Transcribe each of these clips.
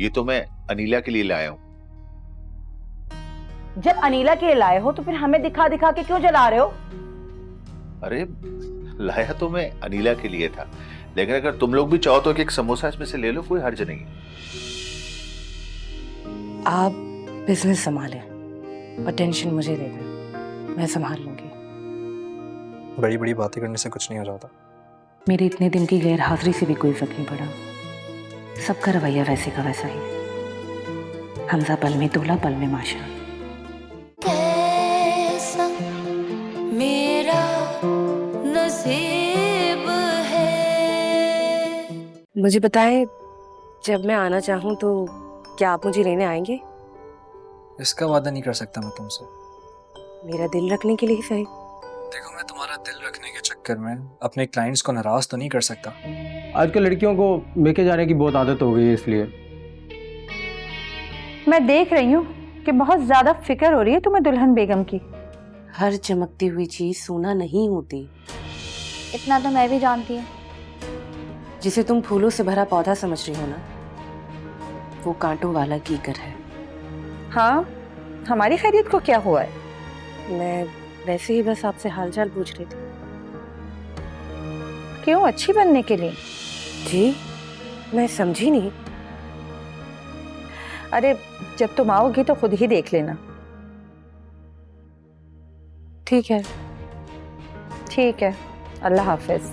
ये तो मैं अनीला के लिए लाया हूँ। जब अनीला के लिए लाए हो तो फिर हमें दिखा दिखा के क्यों जला रहे हो? अरे लाया तो मैं अनीला के लिए था, लेकिन अगर तुम लोग भी चाहो तो एक समोसा इसमें से ले लो, कोई हर्ज नहीं। आप बिजनेस संभालें और टेंशन मुझे दे दें, मैं संभाल लूंगी। बड़ी बड़ी बातें करने से कुछ नहीं हो जाता। मेरे इतने दिन की गैर हाजिरी से भी कोई फर्क नहीं पड़ा। सबका रवैया वैसे का वैसा ही। हमजा पल में दूल्हा पल में माशा। कैसा मेरा नसीब है। मुझे बताएं, जब मैं आना चाहूँ तो क्या आप मुझे लेने आएंगे? इसका वादा नहीं कर सकता मैं तुमसे। मेरा दिल रखने के लिए सही। देखो, मैं तुम्हारा दिल रखने के चक्कर में अपने क्लाइंट्स को नाराज तो नहीं कर सकता। आजकल लड़कियों को लेके जाने की बहुत आदत हो गई है, इसलिए। मैं देख रही हूँ कि बहुत ज्यादा फिक्र हो रही है तुम्हें दुल्हन बेगम की। हर चमकती हुई चीज सोना नहीं होती। इतना तो मैं भी जानती हूँ। जिसे तुम फूलों से भरा पौधा समझ रही हो ना, वो कांटों वाला कीकर है। हाँ, हमारी खैरियत को क्या हुआ है? मैं वैसे ही बस आपसे हालचाल पूछ रही थी। क्यों, अच्छी बनने के लिए? जी, मैं समझी नहीं। अरे जब तुम आओगी तो खुद ही देख लेना। ठीक है। ठीक है, अल्लाह हाफिज।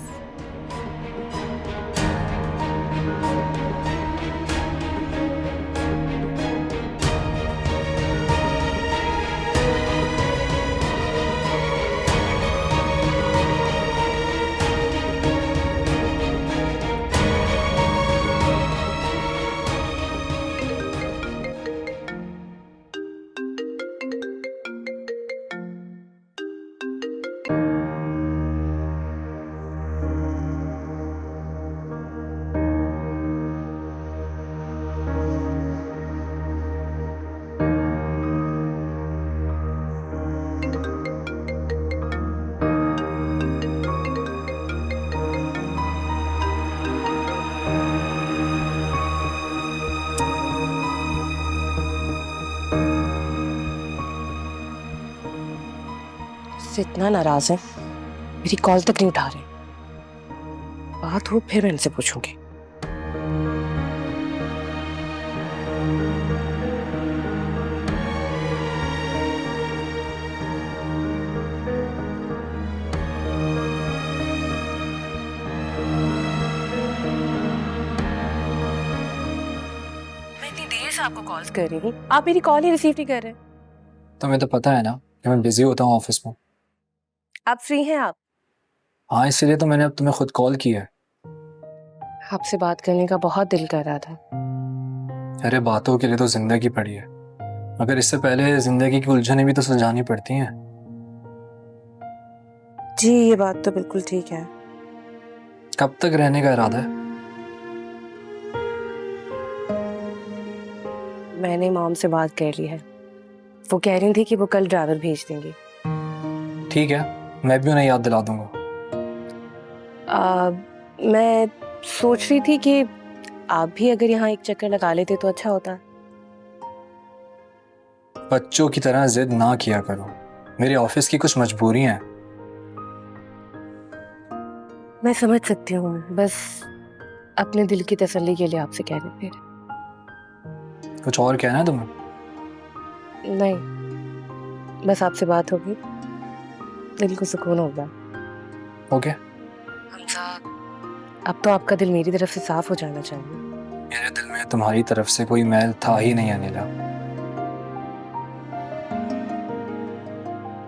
से इतना नाराज है, मेरी कॉल तक नहीं उठा रहे। बात हो फिर मैं इनसे पूछूंगी। मैं इतनी देर से आपको कॉल्स कर रही हूँ, आप मेरी कॉल ही रिसीव नहीं कर रहे। तुम्हें तो पता है ना कि मैं बिजी होता हूँ ऑफिस में। आप फ्री हैं? आप हाँ, इसीलिए तो मैंने अब तुम्हें खुद कॉल की है। आपसे बात करने का बहुत दिल कर रहा था। अरे बातों के लिए तो जिंदगी पड़ी है, मगर इससे पहले जिंदगी की उलझनें भी तो सुलझानी पड़ती हैं। जी, ये बात तो बिल्कुल ठीक है। कब तक रहने का इरादा है? मैंने मॉम से बात कर ली है। वो कह रही थी कि वो कल ड्राइवर भेज देंगी। ठीक है, मैं भी उन्हें याद दिला दूंगा। मैं सोच रही थी कि आप भी अगर यहाँ एक चक्कर लगा लेते तो अच्छा होता। बच्चों की तरह जिद ना किया करो, मेरे ऑफिस की कुछ मजबूरियां हैं। मैं समझ सकती हूँ, बस अपने दिल की तसल्ली के लिए आपसे कह रही थी। कुछ और कहना है तुम्हें? नहीं, बस आपसे बात होगी, दिल को सुकून होगा। ओके। हमजा, अब तो आपका दिल मेरी तरफ से साफ हो जाना चाहिए। मेरे दिल में तुम्हारी तरफ से कोई मैल था ही नहीं अनिला।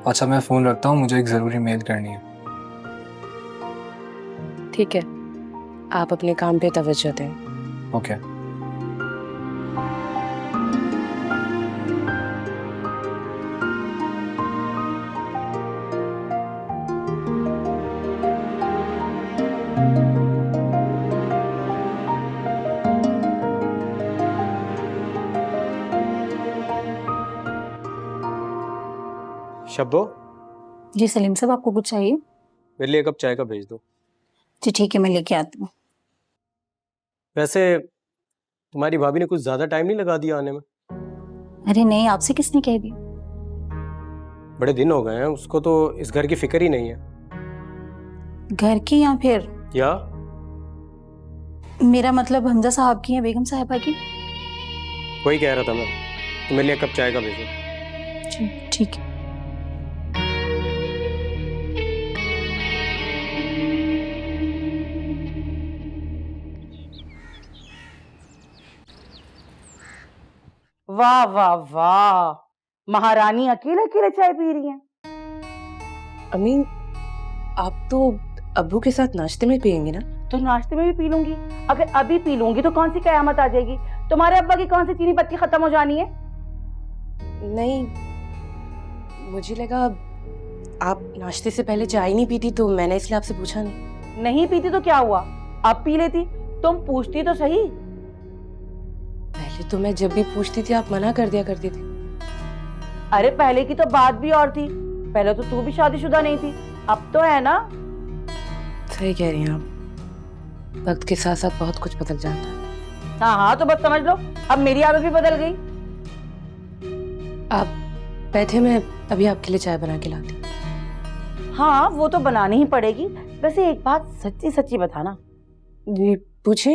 अच्छा, मैं फोन रखता हूँ, मुझे एक जरूरी मेल करनी है। ठीक है, आप अपने काम पे तवज्जो दें। ओके। शब्बो, जी सलीम साहब, आपको कुछ चाहिए? मेरे लिए 1 कप चाय का भेज दो। जी ठीक है, मैं लेके आती हूँ। वैसे तुम्हारी भाभी ने कुछ ज्यादा टाइम नहीं लगा दिया आने में? अरे नहीं, आपसे किसने कह दिया? बड़े दिन हो गए हैं, उसको तो इस घर की फिक्र ही नहीं है। घर की या फिर या मेरा मतलब हमजा साहब की या बेगम साहिबा की? वही कह रहा था मैं। तो मेरे लिए कप चाय का भेजो। जी ठीक है। वाह वाह वाह, महारानी अकेले अकेले चाय पी रही हैं। अमीन, आप तो अब्बू के साथ नाश्ते में पियेंगे ना? तो नाश्ते में भी पी लूंगी। अगर अभी पी लूंगी तो कौन सी कयामत आ जाएगी? तुम्हारे अब्बा की कौन सी चीनी पत्ती खत्म हो जानी है? नहीं, मुझे लगा आप नाश्ते से पहले चाय नहीं पीती, तो मैंने इसलिए आपसे पूछा नहीं। नहीं पीती तो क्या हुआ, अब पी लेती। तुम पूछती तो सही। पहले तो मैं जब भी पूछती थी आप मना कर दिया करती थी। अरे पहले की तो बात भी और थी। पहले तो तू भी शादीशुदा नहीं थी, अब तो है ना। सही कह रही हैं आप, वक्त के साथ साथ बहुत कुछ बदल जाता है। हाँ हाँ, तो बस समझ लो अब मेरी आदत भी बदल गई। आप बैठे, मैं अभी आपके लिए चाय बना के लाती। हाँ वो तो बनानी ही पड़ेगी। वैसे एक बात सच्ची सच्ची बताना। जी पूछे।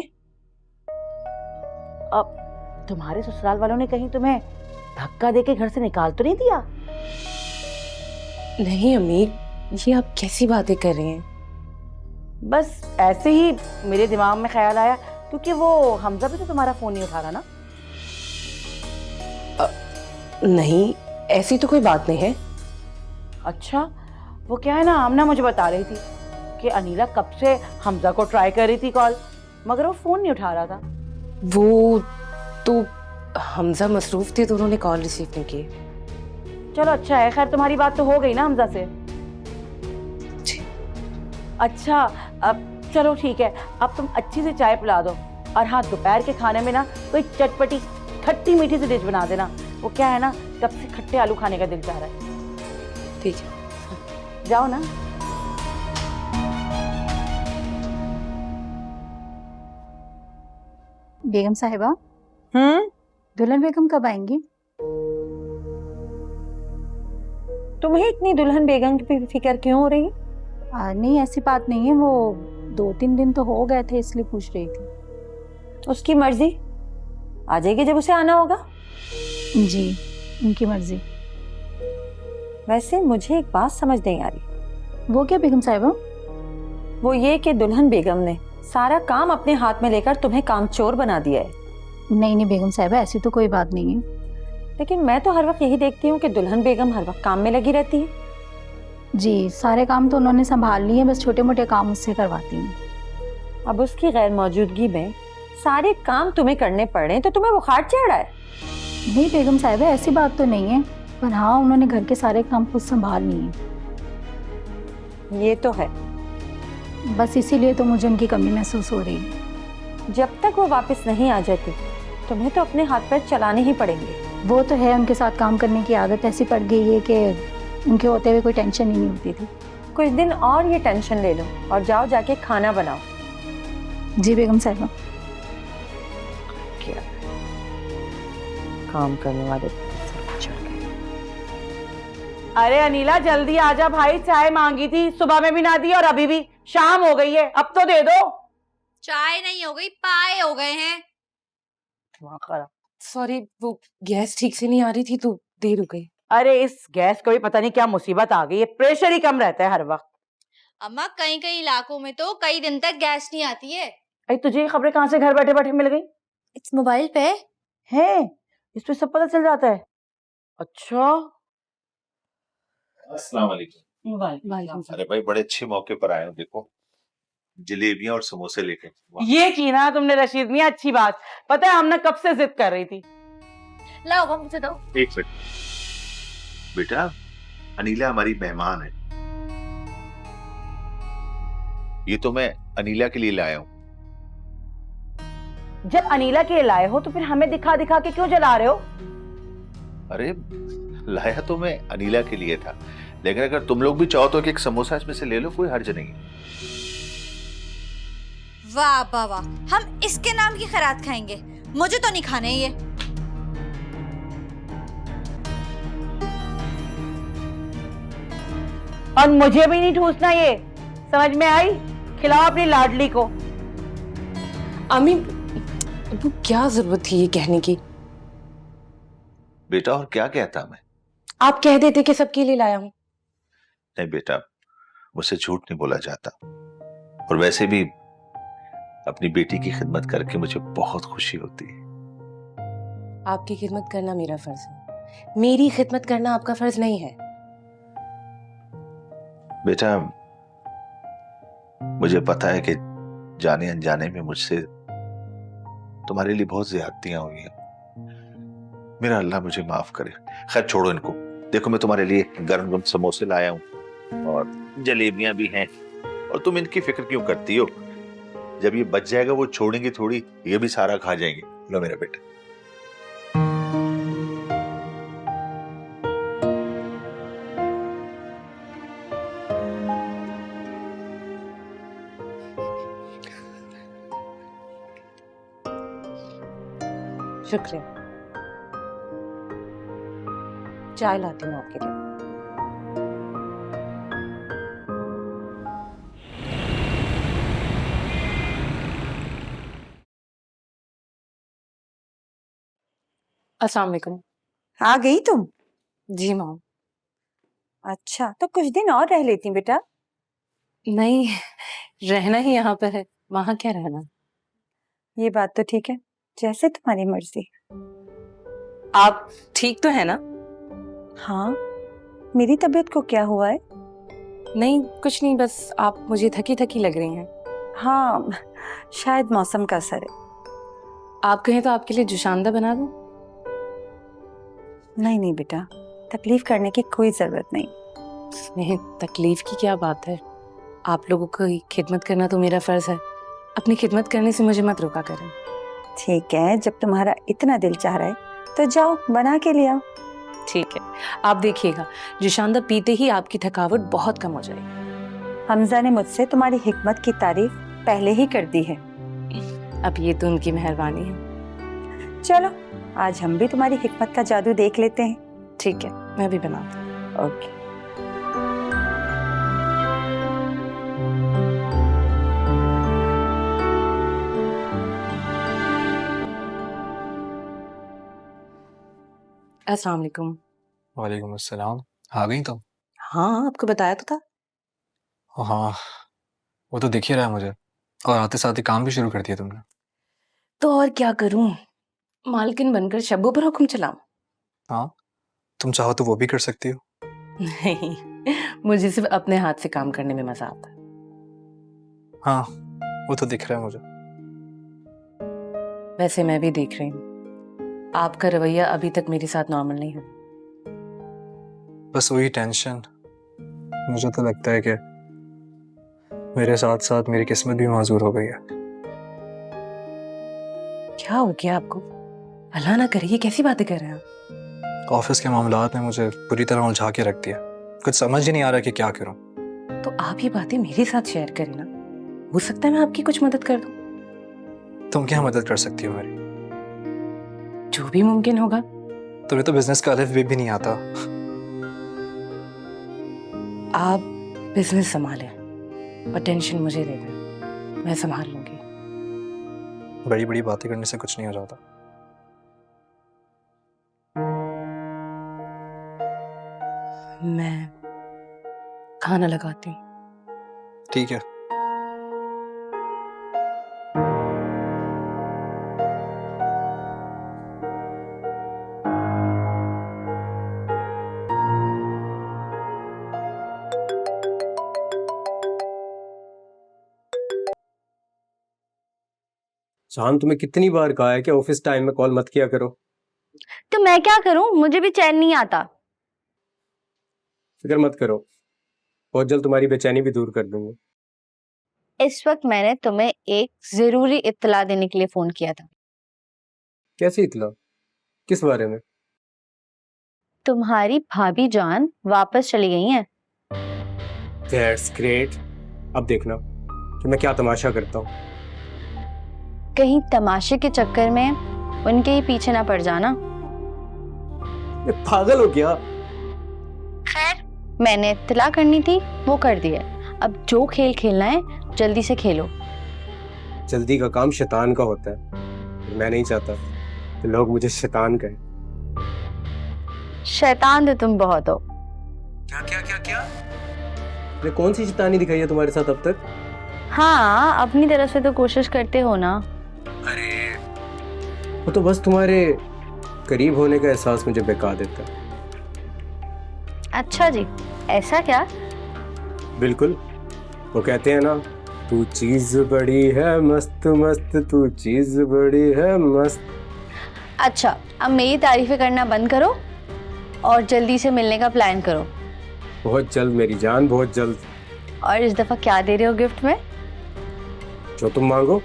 अब तुम्हारे ससुराल वालों ने कहीं तुम्हें धक्का देके घर से निकाल तो नहीं दिया? नहीं अम्मी, ये आप कैसी बातें कर रही हैं? बस ऐसे ही मेरे दिमाग में ख्याल आया, क्योंकि वो हमजा भी तो तुम्हारा फोन नहीं उठा रहा ना। नहीं, ऐसी तो कोई बात नहीं है। अच्छा, वो क्या है ना, आमना मुझे बता रही थी कि अनीला कब से हमजा को ट्राई कर रही थी कॉल, मगर वो फोन नहीं उठा रहा था। वो तो हमजा मसरूफ थे तो उन्होंने कॉल रिसीव नहीं की। चलो अच्छा है, खैर तुम्हारी बात तो हो गई ना हमजा से। जी। अच्छा, अब चलो ठीक है, अब तुम अच्छी से चाय पिला दो। और हाँ, दोपहर के खाने में ना कोई चटपटी खट्टी मीठी सी डिश बना देना। वो क्या है ना, कब से खट्टे आलू खाने का दिल चाह रहा है। ठीक है, जाओ ना। बेगम साहिबा, दुल्हन बेगम कब आएंगी? तुम्हें इतनी दुल्हन बेगम की फिक्र क्यों हो रही है? नहीं ऐसी बात नहीं है, वो 2-3 दिन तो हो गए थे इसलिए पूछ रही थी। उसकी मर्जी, आ जाएगी जब उसे आना होगा। जी उनकी मर्जी। वैसे मुझे एक बात समझ नहीं आ रही। वो क्या बेगम साहिबा? वो ये कि दुल्हन बेगम ने सारा काम अपने हाथ में लेकर तुम्हें कामचोर बना दिया है। नहीं नहीं बेगम साहिबा, ऐसी तो कोई बात नहीं है। लेकिन मैं तो हर वक्त यही देखती हूँ कि दुल्हन बेगम हर वक्त काम में लगी रहती है। जी सारे काम तो उन्होंने संभाल लिए, बस छोटे मोटे काम उससे करवाती हैं। अब उसकी गैर मौजूदगी में सारे काम तुम्हें करने पड़ रहे हैं तो तुम्हें बुखार चढ़ रहा है। नहीं बेगम साहिबा, ऐसी बात तो नहीं है, पर हाँ उन्होंने घर के सारे काम खुद संभाल लिए हैं। ये तो है, बस इसीलिए तो मुझे उनकी कमी महसूस हो रही है। जब तक वो वापस नहीं आ जाती तुम्हें तो अपने हाथ पैर चलाने ही पड़ेंगे। वो तो है, उनके साथ काम करने की आदत ऐसी पड़ गई है कि उनके होते हुए कोई टेंशन ही नहीं होती थी। कुछ दिन और ये टेंशन ले लो और जाओ जाके खाना बनाओ। जी बेगम साहिबा। क्या काम करने वाले चढ़ गए। अरे अनीला जल्दी आजा भाई, चाय मांगी थी, सुबह में भी ना दी और अभी भी। शाम हो गई है, अब तो दे दो। चाय नहीं हो गई, पाए हो गए हैं। सॉरी, वो गैस ठीक से नहीं आ रही थी तो देर हो गई। अरे इस गैस को भी पता नहीं क्या मुसीबत आ गई है, प्रेशर ही कम रहता है हर वक्त। अम्मा, कई कई इलाकों में तो कई दिन तक गैस नहीं आती है। अरे तुझे ये खबरें कहाँ से घर बैठे बैठे मिल गई? इस मोबाइल पे है, इस पे सब पता चल जाता है। अच्छा, अस्सलाम वालेकुम। अरे भाई बड़े अच्छे मौके पर आए हो, देखो जलेबियां और समोसे लेके। ये की ना तुमने रशीद मियां, अच्छी बात। पता है हम ना कब से जिद कर रही थी। लाओ मुझे दो। एक मिनट बेटा, अनीला हमारी मेहमान है। ये तो मैं अनीला के लिए लाया हूँ। जब अनीला के लिए लाए हो तो फिर हमें दिखा दिखा के क्यों जला रहे हो? अरे लाया तो मैं अनीला के लिए था, लेकिन अगर तुम लोग भी चाहो तो एक समोसा इसमें से ले लो, कोई हर्ज नहीं है। वाह वाह वाह, हम इसके नाम की खैरात खाएंगे। मुझे तो नहीं खाने ये। और मुझे भी नहीं ठूसना ये, समझ में आई? खिलाओ अपनी लाडली को। अम्मी, वो क्या जरूरत थी ये कहने की? बेटा और क्या कहता मैं? आप कह देते कि सबके लिए लाया हूं। नहीं बेटा, मुझसे झूठ नहीं बोला जाता, और वैसे भी अपनी बेटी की खिदमत करके मुझे बहुत खुशी होती है। आपकी खिदमत करना मेरा फर्ज है, मेरी खिदमत करना आपका फर्ज नहीं है। बेटा, मुझे पता है कि जाने अनजाने में मुझसे तुम्हारे लिए बहुत ज्यादतियां हुई हैं। मेरा अल्लाह मुझे माफ करे। खैर छोड़ो इनको। देखो मैं तुम्हारे लिए गरम गरम समोसे लाया हूं और जलेबियां भी हैं, और तुम इनकी फिक्र क्यों करती हो? जब ये बच जाएगा वो छोड़ेंगे थोड़ी, ये भी सारा खा जाएंगे। लो मेरा बेटा। शुक्रिया। चाय लाती हूँ आपके लिए। अस्सलाम वालेकुम। आ गई तुम? जी मॉम। अच्छा, तो कुछ दिन और रह लेती बेटा। नहीं, रहना ही यहाँ पर है, वहाँ क्या रहना। ये बात तो ठीक है, जैसे तुम्हारी मर्जी। आप ठीक तो है ना? हाँ, मेरी तबीयत को क्या हुआ है? नहीं कुछ नहीं, बस आप मुझे थकी थकी लग रही हैं। हाँ, शायद मौसम का असर है। आप कहें तो आपके लिए जुशांदा बना दूं? नहीं नहीं बेटा, तकलीफ करने की कोई जरूरत नहीं। नहीं, तकलीफ की क्या बात है, आप लोगों की खिदमत करना तो मेरा फर्ज है। अपनी खिदमत करने से मुझे मत रोका करें। ठीक है, जब तुम्हारा इतना दिल चाह रहा है तो जाओ बना के ले आओ। ठीक है, आप देखिएगा जुशांदा पीते ही आपकी थकावट बहुत कम हो जाएगी। हमजा ने मुझसे तुम्हारी हिकमत की तारीफ पहले ही कर दी है। अब ये तो उनकी मेहरबानी है। चलो आज हम भी तुम्हारी हिकमत का जादू देख लेते हैं। ठीक है, मैं भी बनाती हूँ। ओके। अस्सलाम वालेकुम। वालेकुम अस्सलाम। आ गई तुम? हाँ, आपको बताया तो था। हाँ, वो तो दिख ही रहा है मुझे, और आते साथ ही काम भी शुरू कर दिया तुमने। तो और क्या करूं, मालकिन बनकर शब्बों पर हुक्म चलाऊं? हाँ, तुम चाहो तो वो भी कर सकती हो। नहीं, मुझे सिर्फ अपने हाथ से काम करने में मजा आता है। हाँ, वो तो दिख रहा है मुझे। वैसे मैं भी देख रही हूँ, आपका रवैया अभी तक मेरे साथ नॉर्मल नहीं है। बस वही टेंशन। मुझे तो लगता है कि मेरे साथ साथ मेरी किस्मत भी माजूर हो गई है। क्या हो गया आपको? अल्लाह ना करे, ये कैसी बातें कर रहे हैं आप? ऑफिस के मामलात ने मुझे पूरी तरह उलझा के रख दिया। कुछ समझ ही नहीं आ रहा कि क्या करूं। तो आप ये बातें मेरे साथ शेयर करें ना, हो सकता है मैं आपकी कुछ मदद कर दूं। तुम क्या मदद कर सकती हो मेरी? जो भी मुमकिन होगा। तुम्हें तो बिजनेस का अलिफ भी नहीं आता। आप बिजनेस संभालें और टेंशन मुझे दे दें, मैं संभाल लूंगी। बड़ी बड़ी बातें करने से कुछ नहीं हो जाता। मैं खाना लगाती हूँ। ठीक है। शान, तुम्हें कितनी बार कहा है कि ऑफिस टाइम में कॉल मत किया करो। तो मैं क्या करूं, मुझे भी चैन नहीं आता। फिक्र मत करो, बहुत जल्द तुम्हारी बेचैनी भी दूर कर दूंगा। इस वक्त मैंने तुम्हें एक जरूरी इत्तला देने के लिए फोन किया था। कैसी इत्तला? किस बारे में? तुम्हारी भाभी जान वापस चली गई हैं। That's great. अब देखना कि मैं क्या तमाशा करता हूँ। कहीं तमाशे के चक्कर में उनके ही पीछे ना पड़ जाना। ये पागल हो गया। खैर, मैंने इत्तला करनी थी, वो कर दिया। अब जो खेल खेलना है जल्दी से खेलो। जल्दी का काम शैतान का होता है, मैं नहीं चाहता कि लोग मुझे शैतान कहें। शैतान तो तुम बहुत हो। क्या क्या क्या क्या? मैंने कौन सी शैतानी दिखाई है तुम्हारे साथ अब तक? हाँ, अपनी तरफ से तो कोशिश करते हो ना। अरे वो तो बस तुम्हारे करीब होने का एहसास मुझे बेकार देता है। अच्छा जी, ऐसा क्या? बिल्कुल, वो कहते हैं ना, तू चीज बड़ी है मस्त मस्त, तू चीज बड़ी है मस्त। अच्छा, अब मेरी तारीफें करना बंद करो और जल्दी से मिलने का प्लान करो। बहुत जल्द मेरी जान, बहुत जल्द। और इस दफा क्या दे रहे हो गिफ्ट में? जो तुम मांगो।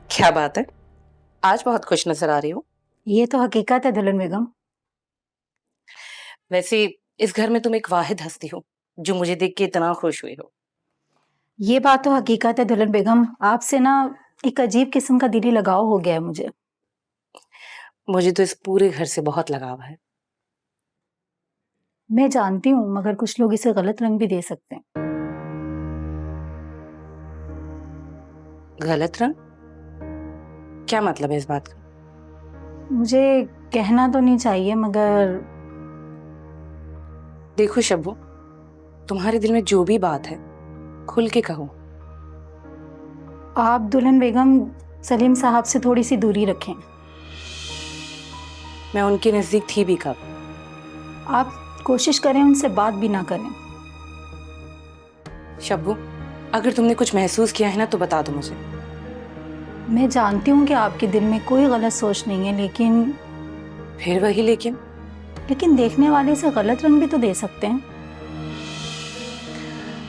क्या बात है, आज बहुत खुश नजर आ रही हो। ये तो हकीकत है दुल्हन बेगम। वैसे इस घर में तुम एक वाहिद हस्ती हो जो मुझे देख के इतना खुश हुई हो। ये बात तो हकीकत है दुल्हन बेगम, आपसे ना एक अजीब किस्म का दिली लगाव हो गया है मुझे। मुझे तो इस पूरे घर से बहुत लगाव है। मैं जानती हूँ, मगर कुछ लोग इसे गलत रंग भी दे सकते हैं। गलत रंग? क्या मतलब है इस बात का? मुझे कहना तो नहीं चाहिए, मगर देखो शब्बू, तुम्हारे दिल में जो भी बात है खुल के कहो। आप दुल्हन बेगम सलीम साहब से थोड़ी सी दूरी रखें। मैं उनके नजदीक थी भी कब? आप कोशिश करें उनसे बात भी ना करें। शब्बू, अगर तुमने कुछ महसूस किया है ना तो बता दो मुझे। मैं जानती हूँ कि आपके दिल में कोई गलत सोच नहीं है, लेकिन फिर वही लेकिन? देखने वाले से गलत रंग भी तो दे सकते हैं।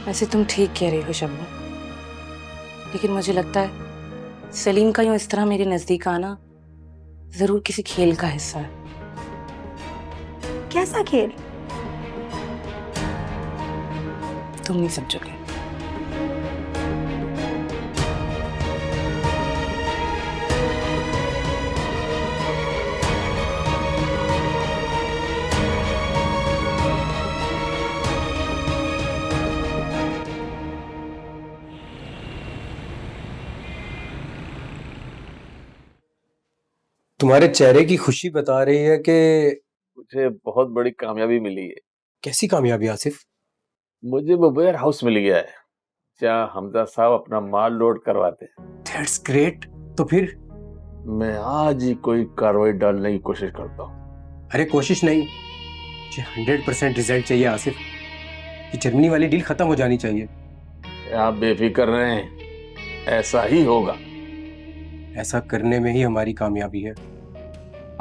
वैसे तुम ठीक कह रही हो शब्बू, लेकिन मुझे लगता है सलीम का यूं इस तरह मेरे नजदीक आना जरूर किसी खेल का हिस्सा है। कैसा खेल? तुम नहीं समझोगे। तुम्हारे चेहरे की खुशी बता रही है कि मुझे बहुत बड़ी कामयाबी मिली है। कैसी कामयाबी आसिफ? मुझे वो वेयर हाउस मिल गया है जहाँ हमजा साहब अपना माल लोड करवाते हैं। That's great. तो फिर? मैं आज ही कोई कार्रवाई डालने की कोशिश करता हूँ। अरे कोशिश नहीं, मुझे 100% रिजल्ट चाहिए आसिफ। ये जर्मनी वाली डील खत्म हो जानी चाहिए। आप बेफिक्र रहें, ऐसा ही होगा। ऐसा करने में ही हमारी कामयाबी है।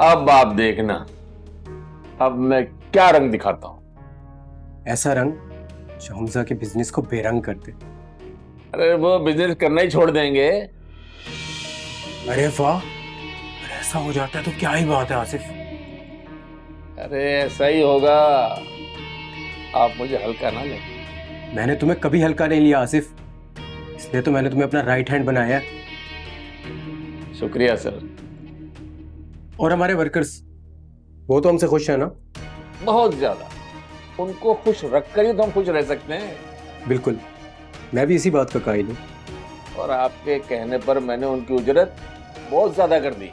अब आप देखना, अब मैं क्या रंग दिखाता हूँ। ऐसा रंग जो हमजा के बिजनेस को बेरंग कर दे। अरे वो बिजनेस करना ही छोड़ देंगे। अरे वाह, अगर ऐसा हो जाता है तो क्या ही बात है आसिफ। अरे ऐसा ही होगा, आप मुझे हल्का ना लें। मैंने तुम्हें कभी हल्का नहीं लिया आसिफ, इसलिए तो मैंने तुम्हें अपना राइट हैंड बनाया। शुक्रिया सर। और हमारे वर्कर्स, वो तो हमसे खुश है ना? बहुत ज्यादा। उनको खुश रखकर ही तो हम खुश रह सकते हैं। बिल्कुल, मैं भी इसी बात का कायल हूँ। और आपके कहने पर मैंने उनकी उजरत बहुत ज्यादा कर दी।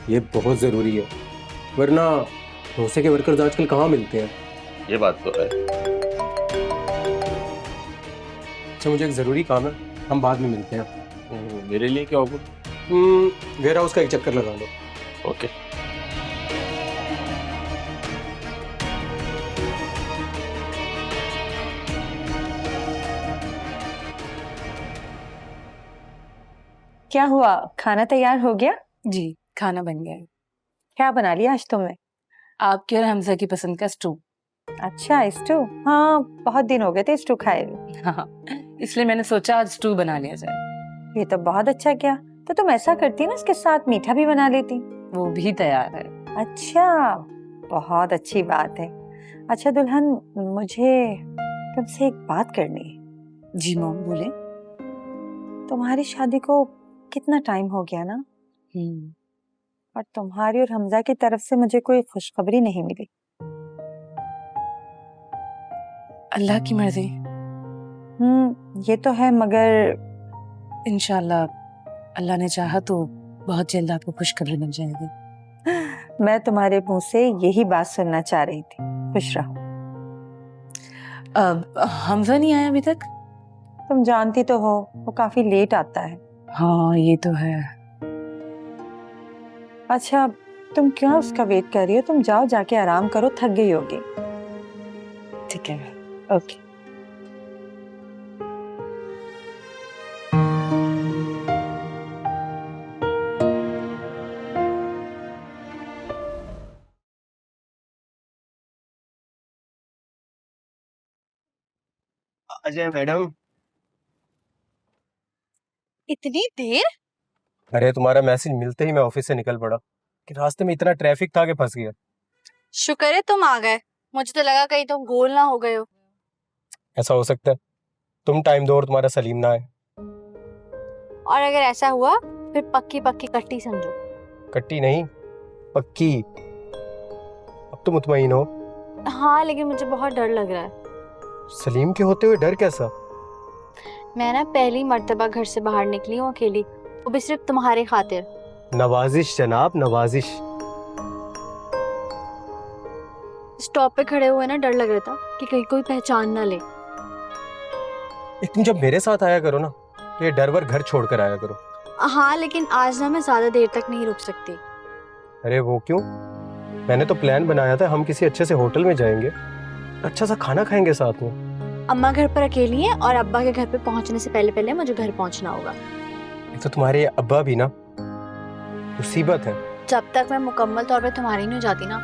ये बहुत जरूरी है, वरना भरोसे के वर्कर्स आजकल कहाँ मिलते हैं। ये बात तो है। अच्छा, मुझे एक जरूरी काम है, हम बाद में मिलते हैं। मेरे लिए क्या होगा? वेयर हाउस का एक चक्कर लगा लो। ओके। क्या हुआ, खाना तैयार हो गया? जी, खाना बन गया है। क्या बना लिया आज तुमने? आपके और हमजा की पसंद का स्टू। अच्छा, स्टू। हाँ, बहुत दिन हो गए थे स्टू खाए हुए। हाँ, इसलिए मैंने सोचा आज स्टू बना लिया जाए। ये तो बहुत अच्छा किया। तो तुम ऐसा करती ना, इसके साथ मीठा भी बना लेती। वो भी तैयार है। अच्छा, बहुत अच्छी बात है। अच्छा दुल्हन, मुझे तुमसे एक बात करनी है। जी मॉम बोले। तुम्हारी शादी को कितना टाइम हो गया ना, और तुम्हारी और हमजा की तरफ से मुझे कोई खुशखबरी नहीं मिली। अल्लाह की मर्जी। ये तो है, मगर इंशाल्लाह अल्लाह ने चाहा तो बहुत जल्द आपको खुशखबरी मिल जाएगी। मैं तुम्हारे मुंह से यही बात सुनना चाह रही थी। खुश रहो। अब हमजा नहीं आया अभी तक? तुम जानती तो हो, वो काफी लेट आता है। हाँ ये तो है। अच्छा, तुम क्यों उसका वेट कर रही हो? तुम जाओ, जाके आराम करो, थक गई होगी। ठीक है। ओके। अजय मैडम, इतनी देर? अरे तुम्हारा मैसेज मिलते ही मैं ऑफिस से निकल पड़ा कि रास्ते में इतना ट्रैफिक था कि फंस गया। शुक्र है तुम आ गए, मुझे तो लगा कहीं तुम गोल ना हो गए हो। ऐसा हो सकता है, तुम टाइम दो और तुम्हारा सलीम ना आए। और अगर ऐसा हुआ फिर पक्की पक्की कट्टी समझो। कट्टी नहीं, पक्की। अब तो मुतमईन हो? हाँ लेकिन मुझे बहुत डर लग रहा है। सलीम के होते हुए डर कैसा? मैं ना पहली मर्तबा घर से बाहर निकली हूँ अकेली, वो भी सिर्फ तुम्हारे खातिर। नवाजिश जनाब, नवाजिश। स्टॉप पे खड़े हुए ना डर लग रहा था कि कहीं कोई पहचान ना ले। एक तुम जब मेरे साथ आया करो ना, तो ये डर वर घर छोड़ कर आया करो। हाँ लेकिन आज ना मैं ज्यादा देर तक नहीं रुक सकती। अरे वो क्यों? मैंने तो प्लान बनाया था, हम किसी अच्छे से होटल में जाएंगे, अच्छा सा खाना खाएंगे साथ में। अम्मा घर पर अकेली हैं और अब्बा के घर पे पहुंचने से पहले पहले मुझे घर पहुंचना होगा। एक तो तुम्हारे अब्बा भी ना मुसीबत है। जब तक मैं मुकम्मल तौर पे तुम्हारी नहीं हो जाती ना,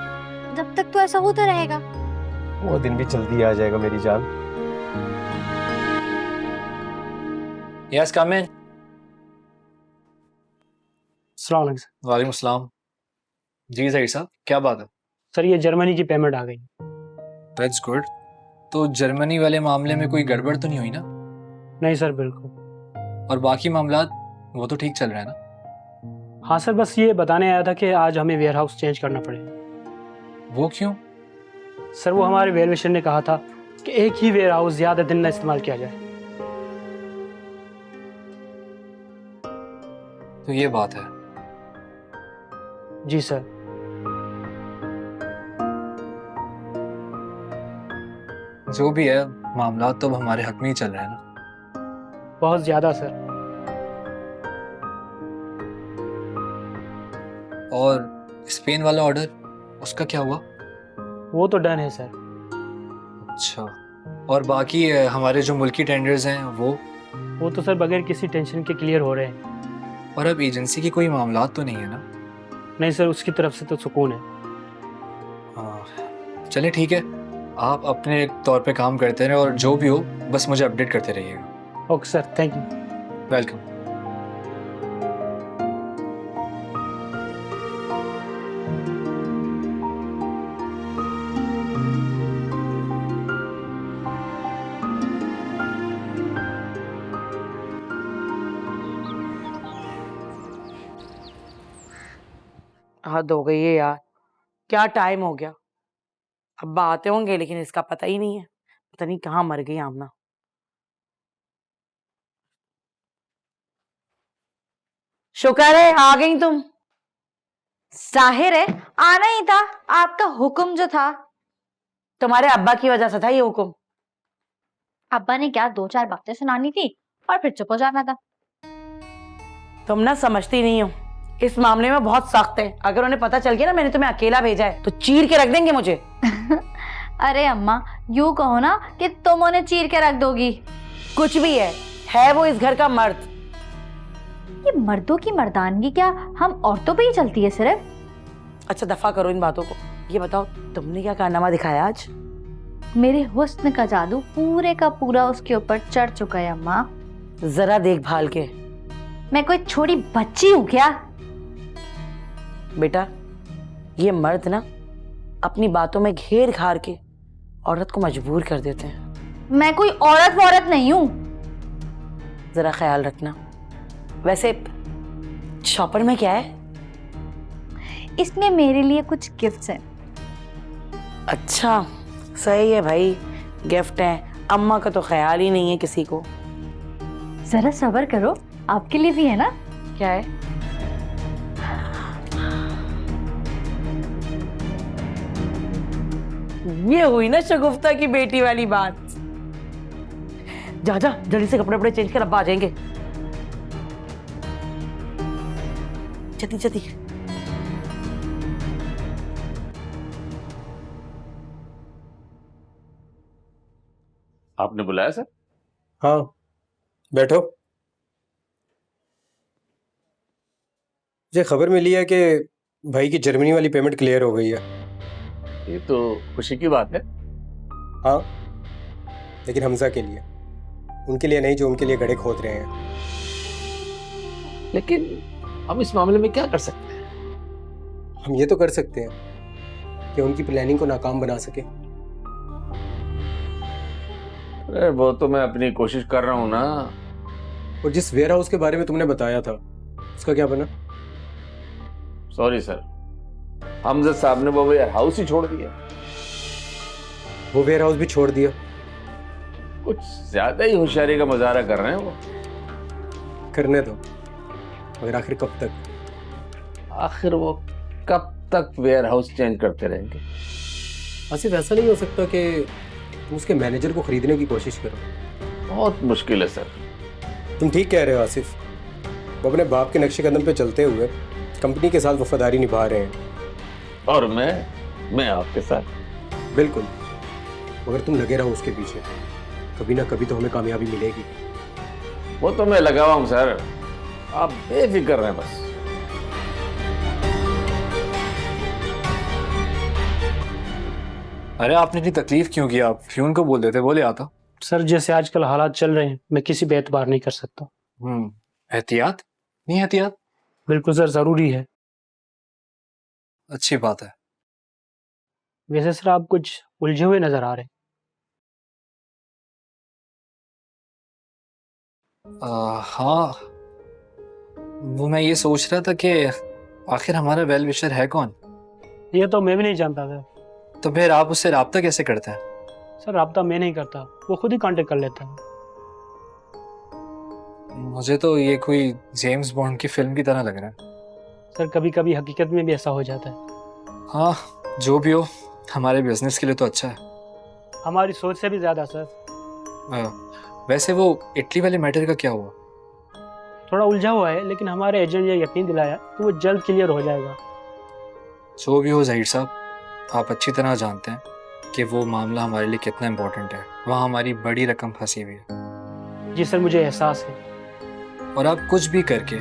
जब तक तो ऐसा होता रहेगा। वो दिन भी जल्दी आ जाएगा मेरी जान। यस कम इन। अस्सलाम वालेकुम सर। वालेकुम सलाम। जी ज़हीर साहब, क्या बात है? सर ये जर्मनी की पेमेंट आ गई। That's good. तो जर्मनी वाले मामले में कोई गड़बड़ तो नहीं हुई ना? नहीं सर, बिल्कुल। और बाकी मामलात वो तो ठीक चल रहा है ना? हाँ सर, बस ये बताने आया था कि आज हमें वेयर हाउस चेंज करना पड़ेगा। वो क्यों? सर वो हमारे वेयर विशन ने कहा था कि एक ही वेयर हाउस ज़्यादा दिन न इस्तेमाल किया जाए। तो ये बात है। जी सर। जो भी है, मामला तो अब हमारे हक में ही चल रहा है ना? बहुत ज़्यादा सर। और स्पेन वाला ऑर्डर, उसका क्या हुआ? वो तो डन है सर। अच्छा, और बाकी हमारे जो मुल्की टेंडर्स हैं वो तो सर बगैर किसी टेंशन के क्लियर हो रहे हैं। और अब एजेंसी की कोई मामलात तो नहीं है ना? नहीं सर, उसकी तरफ से तो सुकून है। चले ठीक है, आप अपने तौर पे काम करते रहे और जो भी हो बस मुझे अपडेट करते रहिएगा। Okay sir, thank you. Welcome. हद हो गई है यार, क्या टाइम हो गया। अब्बा आते होंगे लेकिन इसका पता ही नहीं है, पता नहीं कहाँ मर गई आमना। शुक्र है आ गई तुम। जाहिर है आना ही था, आपका हुक्म जो था। तुम्हारे अब्बा की वजह से था ये हुक्म। अब्बा ने क्या 2-4 बातें सुनानी थी और फिर चुप हो जाना था। तुम ना समझती नहीं हो, इस मामले में बहुत सख्त है। अगर उन्हें पता चल गया ना मैंने तुम्हें अकेला भेजा है तो चीर के रख देंगे मुझे। अरे अम्मा, यूं कहो ना कि तुम उन्हें चीर के रख दोगी। कुछ भी है वो इस घर का मर्द। ये मर्दों की मर्दानगी क्या हम औरतों पे ही चलती है सिर्फ? अच्छा दफा करो इन बातों को। ये बताओ तुमने क्या कारनामा दिखाया आज? मेरे हुस्न का जादू पूरे का पूरा उसके ऊपर चढ़ चुका है अम्मा। जरा देखभाल के, मैं कोई छोटी बच्ची हूँ क्या? बेटा, ये मर्द ना अपनी बातों में घेर घार के औरत को मजबूर कर देते हैं। मैं कोई औरत वौरत नहीं हूँ। जरा ख्याल रखना। वैसे शॉपर में क्या है? इसमें मेरे लिए कुछ गिफ्ट्स हैं। अच्छा, सही है भाई, गिफ्ट है। अम्मा का तो ख्याल ही नहीं है किसी को। जरा सब्र करो, आपके लिए भी है ना। क्या है? ये हुई ना शगुफ्ता की बेटी वाली बात। जा जा जल्दी से कपड़े वपड़े चेंज कर, अब आ जाएंगे। जल्दी जल्दी। आपने बुलाया सर? हाँ, बैठो। मुझे खबर मिली है कि भाई की जर्मनी वाली पेमेंट क्लियर हो गई है। ये तो खुशी की बात है। हाँ, लेकिन हमजा के लिए, उनके लिए नहीं जो उनके लिए गड्ढे खोद रहे हैं। लेकिन हम इस मामले में क्या कर सकते हैं? हम ये तो कर सकते हैं कि उनकी प्लानिंग को नाकाम बना सके। अरे वो तो मैं अपनी कोशिश कर रहा हूँ ना। और जिस वेयर हाउस के बारे में तुमने बताया था, उसका क्या बना? सॉरी सर, हमजा साहब ने वो वेयर हाउस ही छोड़ दिया। वो वेयर हाउस भी छोड़ दिया? कुछ ज्यादा ही होशियारी का मुजाहरा कर रहे हैं वो। करने दो, मगर आखिर कब तक? आखिर वो कब तक वेयर हाउस चेंज करते रहेंगे? आसिफ, ऐसा नहीं हो सकता कि तुम उसके मैनेजर को खरीदने की कोशिश करो? बहुत मुश्किल है सर। तुम ठीक कह रहे हो आसिफ, वो अपने बाप के नक्शे कदम पे चलते हुए कंपनी के साथ वफादारी निभा रहे हैं। और मैं आपके साथ। बिल्कुल, मगर तुम लगे रहो उसके पीछे, कभी ना कभी तो हमें कामयाबी मिलेगी। वो तो मैं लगा हुआ हूं सर, आप बेफिक्र रहें बस। अरे आपने इतनी तकलीफ क्यों की? आप फ्यून को बोल देते, बोले आता। सर जैसे आजकल हालात चल रहे हैं, मैं किसी पे एतबार नहीं कर सकता। एहतियात नहीं? एहतियात बिल्कुल सर, जरूरी है। अच्छी बात है। वैसे सर आप कुछ उलझे हुए नजर आ रहे हैं। हाँ, वो मैं ये सोच रहा था कि आखिर हमारा वेल विशर है कौन? ये तो मैं भी नहीं जानता सर। तो फिर आप उससे राब्ता कैसे करते हैं? सर राब्ता मैं नहीं करता, वो खुद ही कांटेक्ट कर लेता है। मुझे तो ये कोई जेम्स बॉन्ड की फिल्म की तरह लग रहा है। सर कभी कभी हकीकत में भी ऐसा हो जाता है। हाँ, जो भी हो, हमारे बिजनेस के लिए तो अच्छा है। हमारी सोच से भी ज्यादा सर। वैसे वो इटली वाले मैटर का क्या हुआ? थोड़ा उलझा हुआ है, लेकिन हमारे एजेंट ने यकीन दिलाया कि वो जल्द क्लियर हो जाएगा। जो भी हो ज़हीर साहब, आप अच्छी तरह जानते हैं कि वो मामला हमारे लिए कितना इम्पोर्टेंट है। वहाँ हमारी बड़ी रकम फंसी हुई है। जी सर, मुझे एहसास है। और आप कुछ भी करके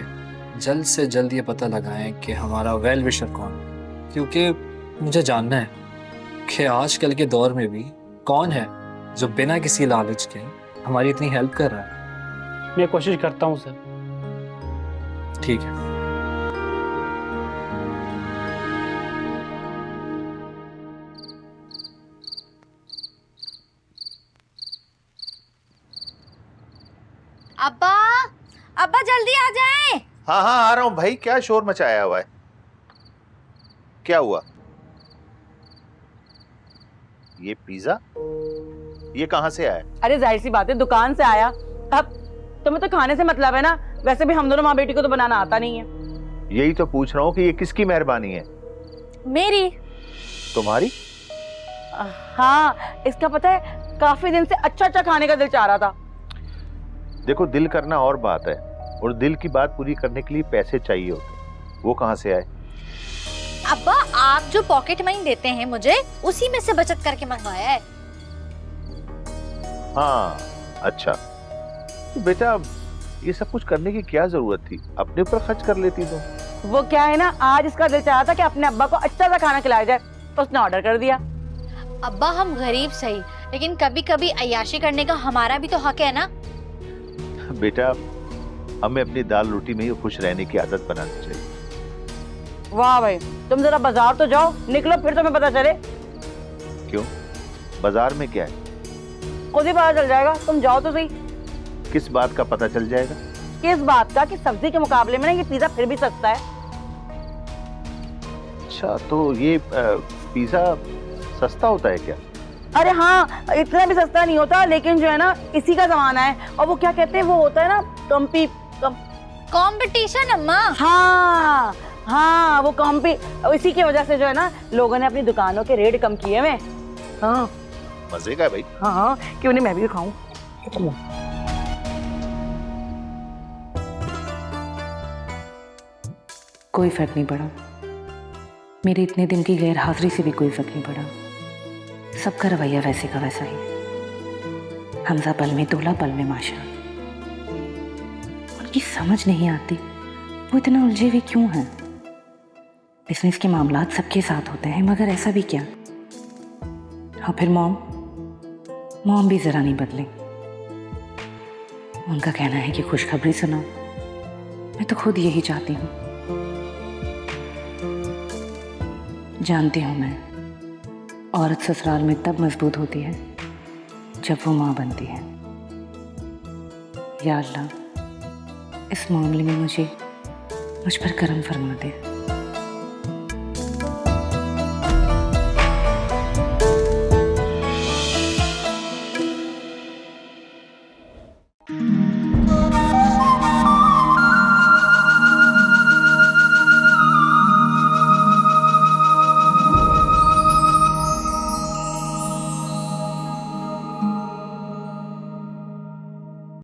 जल्द से जल्द ये पता लगाएं कि हमारा वेल विशर कौन, क्योंकि मुझे जानना है कि आजकल के दौर में भी कौन है जो बिना किसी लालच के हमारी इतनी हेल्प कर रहा है। मैं कोशिश करता हूँ सर। ठीक है। अब्बा, अब्बा जल्दी आ जाएं। हाँ हाँ आ रहा हूँ भाई। क्या शोर मचाया हुआ है? क्या हुआ? ये पिज्जा ये कहाँ से आया? अरे जाहिर सी बात है, दुकान से आया। अब तुम्हें तो खाने से मतलब है ना। वैसे भी हम दोनों माँ बेटी को तो बनाना आता नहीं है। यही तो पूछ रहा हूँ कि ये किसकी मेहरबानी है? मेरी। तुम्हारी? हाँ, इसका पता है, काफी दिन से अच्छा अच्छा खाने का दिल चाह रहा था। देखो, दिल करना और बात है, और दिल की बात पूरी करने के लिए पैसे चाहिए होते। वो कहाँ से आए? अब्बा, आप जो पॉकेट मनी देते हैं मुझे, उसी में से बचत करके मंगवाया है। हाँ अच्छा, तो बेटा ये सब कुछ करने की क्या जरूरत थी? अपने ऊपर खर्च कर लेती तुम। वो क्या है ना, आज इसका दिल चाहा था कि अपने अब्बा को अच्छा सा खाना खिलाया जाए, तो उसने ऑर्डर कर दिया। अब्बा, हम गरीब सही, लेकिन कभी कभी अय्याशी करने का हमारा भी तो हक है ना। बेटा हमें अपनी दाल रोटी में ही खुश रहने की आदत बनानी चाहिए। वाह भाई, तुम जरा बाजार तो जाओ, निकलो फिर तुम्हें पता चले। क्यों, बाजार में क्या है? खुद ही पता चल जाएगा, तुम जाओ तो सही। किस बात का पता चल जाएगा? किस बात का कि सब्जी के मुकाबले में ना ये पिज्जा फिर भी सस्ता है। अच्छा, तो ये पिज्जा सस्ता होता है क्या? अरे हाँ, इतना भी सस्ता नहीं होता, लेकिन जो है ना इसी का जमाना है। और वो क्या कहते हैं, वो होता है ना कंपटीशन अम्मा। हाँ हाँ, वो इसी की वजह से जो है ना लोगों ने अपनी दुकानों के रेट कम किए हुए। हाँ मजे का है भाई। हाँ हाँ, क्यों नहीं, मैं भी खाऊं। कोई फर्क नहीं पड़ा, मेरी इतने दिन की गैर हाजिरी से भी कोई फर्क नहीं पड़ा। सबका रवैया वैसे का वैसा ही। हमजा पल में तोला पल में माशा। उनकी समझ नहीं आती वो इतना उलझे हुए क्यों हैं। बिजनेस के मामलात सबके साथ होते हैं, मगर ऐसा भी क्या। हाँ, फिर मॉम भी जरा नहीं बदले। उनका कहना है कि खुशखबरी सुनाओ, मैं तो खुद यही चाहती हूँ। जानती हूँ मैं, औरत ससुराल में तब मजबूत होती है जब वो माँ बनती है। या अल्लाह, इस मामले में मुझ पर करम फरमा दे।